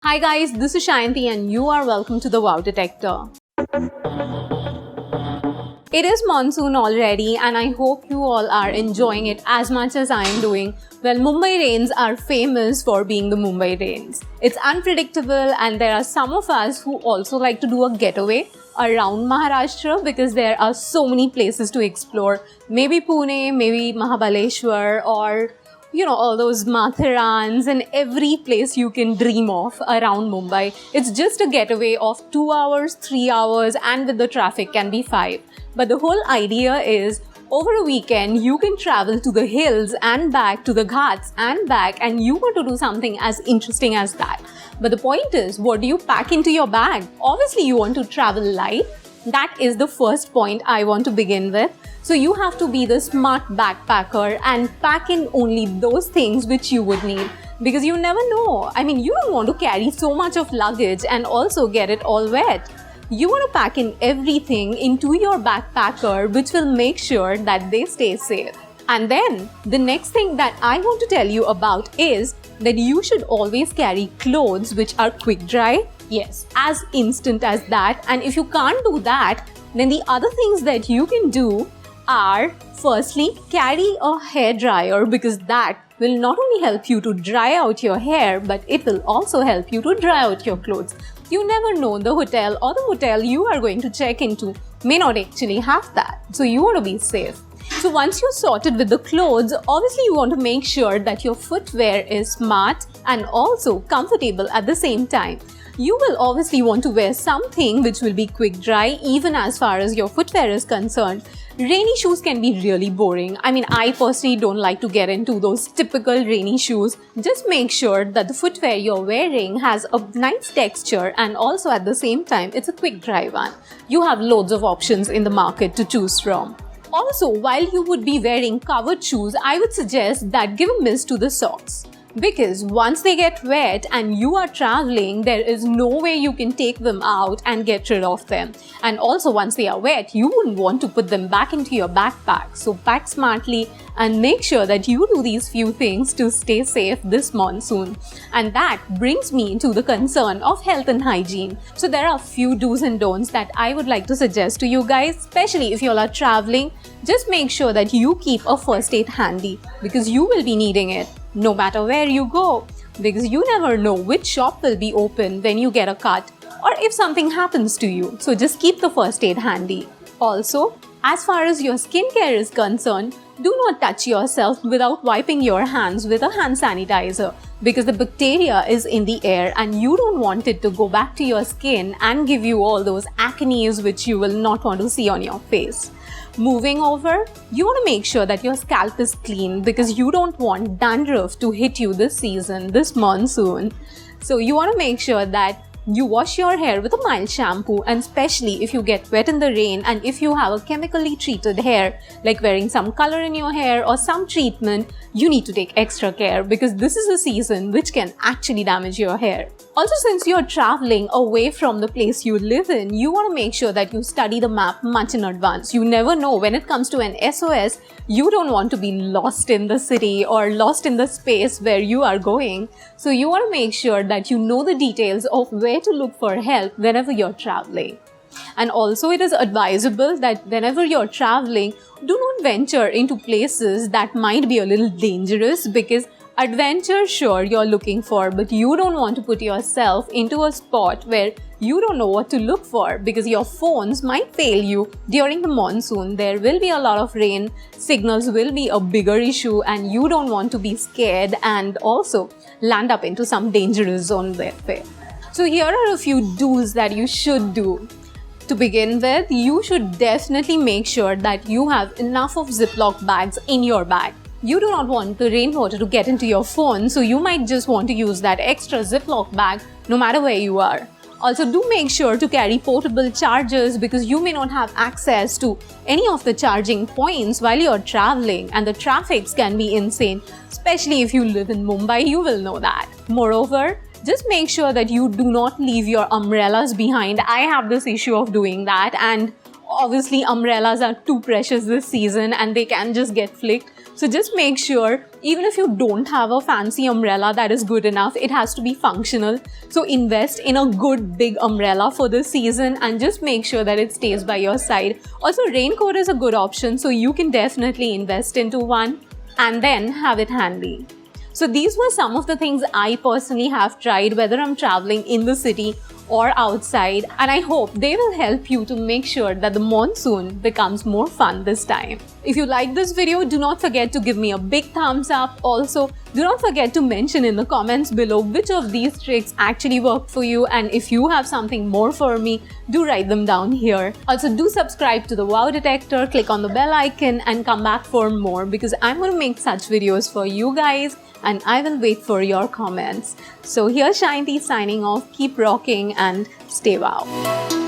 Hi guys, this is Mesayanti and you are welcome to the Wow Detector. It is monsoon already and I hope you all are enjoying it as much as I am doing. Well, Mumbai rains are famous for being the Mumbai rains. It's unpredictable and there are some of us who also like to do a getaway around Maharashtra because there are so many places to explore. Maybe Pune, maybe Mahabaleshwar or all those Mathurans and every place you can dream of around Mumbai. It's just a getaway of 2 hours, 3 hours, and with the traffic can be 5. But the whole idea is over a weekend, you can travel to the hills and back to the ghats and back, and you want to do something as interesting as that. But the point is, what do you pack into your bag? Obviously, you want to travel light. That is the first point I want to begin with. So you have to be the smart backpacker and pack in only those things which you would need, because you never know. You don't want to carry so much of luggage and also get it all wet. You want to pack in everything into your backpacker, which will make sure that they stay safe. And then the next thing that I want to tell you about is that you should always carry clothes which are quick dry. Yes, as instant as that. And if you can't do that, then the other things that you can do are, firstly, carry a hair dryer, because that will not only help you to dry out your hair, but it will also help you to dry out your clothes. You never know, the hotel or the motel you are going to check into may not actually have that. So you want to be safe. So once you're sorted with the clothes, obviously you want to make sure that your footwear is smart and also comfortable at the same time. You will obviously want to wear something which will be quick dry even as far as your footwear is concerned. Rainy shoes can be really boring. I personally don't like to get into those typical rainy shoes. Just make sure that the footwear you're wearing has a nice texture and also at the same time it's a quick dry one. You have loads of options in the market to choose from. Also, while you would be wearing covered shoes, I would suggest that give a miss to the socks. Because once they get wet and you are traveling, there is no way you can take them out and get rid of them. And also once they are wet, you wouldn't want to put them back into your backpack. So pack smartly and make sure that you do these few things to stay safe this monsoon. And that brings me to the concern of health and hygiene. So there are a few do's and don'ts that I would like to suggest to you guys, especially if you all are traveling. Just make sure that you keep a first aid handy, because you will be needing it no matter where you go, because you never know which shop will be open when you get a cut or if something happens to you. So just keep the first aid handy. Also, as far as your skincare is concerned, do not touch yourself without wiping your hands with a hand sanitizer, because the bacteria is in the air and you don't want it to go back to your skin and give you all those acne which you will not want to see on your face. Moving over, you want to make sure that your scalp is clean, because you don't want dandruff to hit you this season, this monsoon. So you want to make sure that you wash your hair with a mild shampoo, and especially if you get wet in the rain and if you have a chemically treated hair, like wearing some color in your hair or some treatment, you need to take extra care, because this is a season which can actually damage your hair. Also, since you're traveling away from the place you live in, you want to make sure that you study the map much in advance. You never know, when it comes to an SOS, you don't want to be lost in the city or lost in the space where you are going. So you want to make sure that you know the details of where to look for help whenever you're traveling. And also, it is advisable that whenever you're traveling, do not venture into places that might be a little dangerous, because adventure, sure, you're looking for, but you don't want to put yourself into a spot where you don't know what to look for, because your phones might fail you during the monsoon. There will be a lot of rain, signals will be a bigger issue, and you don't want to be scared and also land up into some dangerous zone there. So here are a few do's that you should do. To begin with, you should definitely make sure that you have enough of Ziploc bags in your bag. You do not want the rainwater to get into your phone, so you might just want to use that extra Ziploc bag no matter where you are. Also, do make sure to carry portable chargers, because you may not have access to any of the charging points while you're traveling, and the traffics can be insane. Especially if you live in Mumbai, you will know that. Moreover, just make sure that you do not leave your umbrellas behind. I have this issue of doing that, and obviously umbrellas are too precious this season and they can just get flicked. So just make sure, even if you don't have a fancy umbrella that is good enough, it has to be functional. So invest in a good big umbrella for this season and just make sure that it stays by your side. Also, raincoat is a good option, so you can definitely invest into one and then have it handy. So these were some of the things I personally have tried, whether I'm traveling in the city or outside, and I hope they will help you to make sure that the monsoon becomes more fun this time. If you like this video, do not forget to give me a big thumbs up. Also, do not forget to mention in the comments below which of these tricks actually worked for you, and if you have something more for me, do write them down here. Also, do subscribe to the Wow Detector, click on the bell icon and come back for more, because I'm going to make such videos for you guys and I will wait for your comments. So here's Mesayanti signing off. Keep rocking and stay wow.